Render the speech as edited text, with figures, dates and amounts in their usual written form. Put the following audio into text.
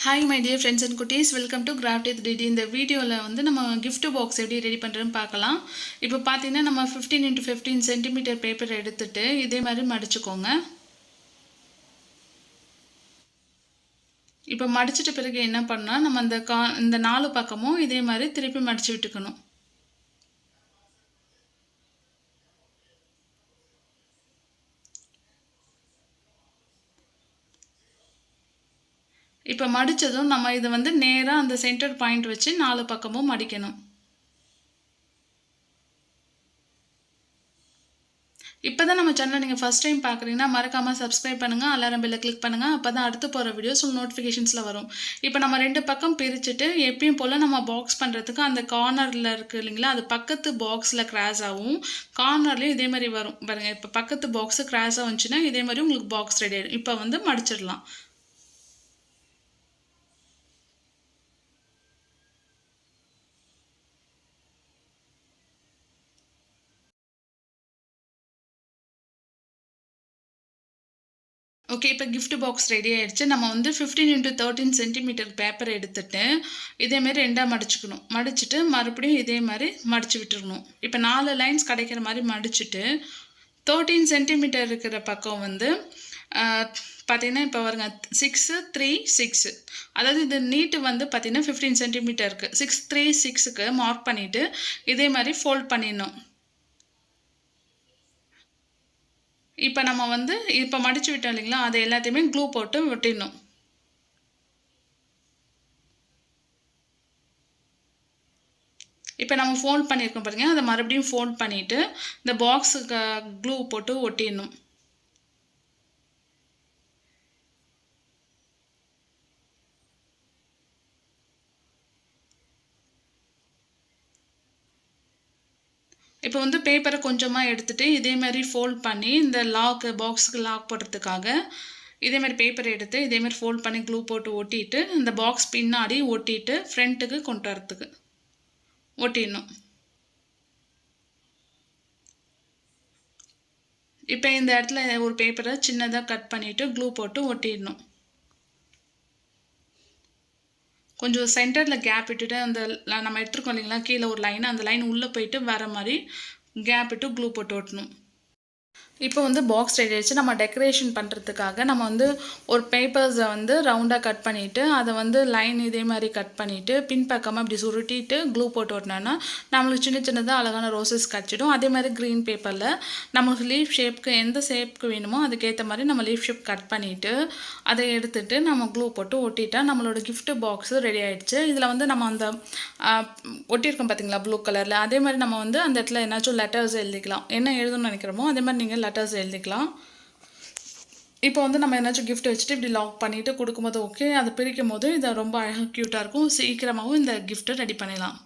Hi my dear friends and cuties, welcome to Craft with DD. இந்த வீடியோல வந்து நம்ம gift box எப்படி ரெடி பண்றோம்னு பார்க்கலாம். இப்போ பாத்தீங்கன்னா நம்ம 15 x 15 cm பேப்பர் எடுத்துட்டு இதே மாதிரி மடிச்சுக்கோங்க. இப்போ மடிச்சிட்ட பிறகு என்ன பண்ணா நம்ம இந்த நாலு பக்கமும் இதே மாதிரி திருப்பி மடிச்சு விட்டுக்கணும். இப்போ மடிச்சதும் நம்ம இத வந்து நேரா அந்த சென்டர் பாயிண்ட் வச்சு நாலு பக்கமும் மடிக்கணும். இப்போதான் நம்ம சேனலை நீங்கள் ஃபஸ்ட் டைம் பார்க்குறீங்கன்னா மறக்காமல் சப்ஸ்கிரைப் பண்ணுங்கள், அலாரம் பெல்லை கிளிக் பண்ணுங்கள். அப்போ தான் அடுத்து போகிற வீடியோஸ் நோட்டிஃபிகேஷன்ஸில் வரும். இப்போ நம்ம ரெண்டு பக்கம் பிரிச்சுட்டு எப்பயும் போல் நம்ம பாக்ஸ் பண்ணுறதுக்கு அந்த கார்னரில் இருக்குது இல்லைங்களா, அது பக்கத்து பாக்ஸில் கிராஸ் ஆகும், கார்னர்லேயும் இதே மாதிரி வரும் பாருங்கள். இப்போ பக்கத்து பாக்ஸு கிராஸாக வந்துச்சுன்னா இதே மாதிரி உங்களுக்கு பாக்ஸ் ரெடி ஆகிடும். இப்போ வந்து மடிச்சிடலாம். ஓகே, இப்போ கிஃப்ட் பாக்ஸ் ரெடி ஆகிடுச்சு. நம்ம வந்து 15 x 13 cm பேப்பர் எடுத்துட்டு இதேமாரி ரெண்டாக மடிச்சுக்கணும். மடிச்சுட்டு மறுபடியும் இதே மாதிரி மடித்து விட்டுருணும். இப்போ 4 லைன்ஸ் கிடைக்கிற மாதிரி மடிச்சுட்டு 13 cm இருக்கிற பக்கம் வந்து பார்த்தீங்கன்னா இப்போ வருங்க 6 3 6, அதாவது இது நீட்டு வந்து பார்த்தீங்கன்னா 15 cm இருக்குது. 6 3 6க்கு மார்க் பண்ணிவிட்டு இதே மாதிரி ஃபோல்ட் பண்ணிடணும். இப்போ நம்ம வந்து இப்போ மடிச்சு விட்டோம் இல்லைங்களா, அதை எல்லாத்தையுமே க்ளூ போட்டு ஒட்டிடணும். இப்போ நம்ம ஃபோல்ட் பண்ணியிருக்கோம் பாருங்க, அதை மறுபடியும் ஃபோல்ட் பண்ணிவிட்டு இந்த பாக்ஸுக்கு க்ளூ போட்டு ஒட்டிடணும். இப்போ வந்து பேப்பரை கொஞ்சமாக எடுத்துகிட்டு இதே மாதிரி ஃபோல்ட் பண்ணி இந்த பாக்ஸுக்கு லாக் போடுறதுக்காக இதே மாதிரி பேப்பரை எடுத்து இதே மாதிரி ஃபோல்ட் பண்ணி க்ளூ போட்டு ஒட்டிட்டு இந்த பாக்ஸ் பின்னாடி ஒட்டிட்டு ஃப்ரண்ட்டுக்கு கொண்டு வரத்துக்கு ஒட்டிடணும். இப்போ இந்த இடத்துல ஒரு பேப்பரை சின்னதாக கட் பண்ணிவிட்டு க்ளூ போட்டு ஒட்டிடணும். கொஞ்சம் சென்டரில் கேப் விட்டுட்டு அந்த நம்ம எடுத்துருக்கோம் இல்லைங்களா, கீழே ஒரு லைன், அந்த லைன் உள்ளே போயிட்டு வர மாதிரி கேப் விட்டு க்ளூ போட்டு ஒட்டணும். இப்போ வந்து பாக்ஸ் ரெடி ஆகிடுச்சு. நம்ம டெக்கரேஷன் பண்ணுறதுக்காக நம்ம வந்து ஒரு பேப்பர்ஸை வந்து ரவுண்டாக கட் பண்ணிவிட்டு அதை வந்து லைன் இதே மாதிரி கட் பண்ணிவிட்டு பின்பக்கமாக இப்படி சுருட்டிட்டு க்ளூ போட்டு ஓட்டினோன்னா நம்மளுக்கு சின்ன சின்னதாக அழகான ரோசஸ் கிடச்சிடும். அதே மாதிரி க்ரீன் பேப்பரில் நம்மளுக்கு லீஃப் ஷேப்க்கு எந்த ஷேப்க்கு வேணுமோ அதுக்கேற்ற மாதிரி நம்ம லீஃப் ஷேப் கட் பண்ணிவிட்டு அதை எடுத்துகிட்டு நம்ம க்ளூ போட்டு ஒட்டிட்டா நம்மளோட கிஃப்ட் பாக்ஸு ரெடி ஆகிடுச்சு. இதில் வந்து நம்ம அந்த ஒட்டியிருக்கோம் பார்த்தீங்களா ப்ளூ கலரில், அதே மாதிரி நம்ம வந்து அந்த இடத்துல என்னாச்சும் லெட்டர்ஸ் எழுதிக்கலாம். என்ன எழுதணும்னு நினைக்கிறோமோ அதே மாதிரி நீங்கள் லெட்டர்ஸ் எழுதிக்கலாம். இப்போ வந்து நம்ம என்னாச்சும் கிஃப்ட் வச்சுட்டு இப்படி லாக் பண்ணிவிட்டு கொடுக்கும்போது ஓகே, அதை பிரிக்கும் போது இது ரொம்ப அழகாக க்யூட்டாக இருக்கும். சீக்கிரமாகவும் இந்த கிஃப்ட்டை ரெடி பண்ணிடலாம்.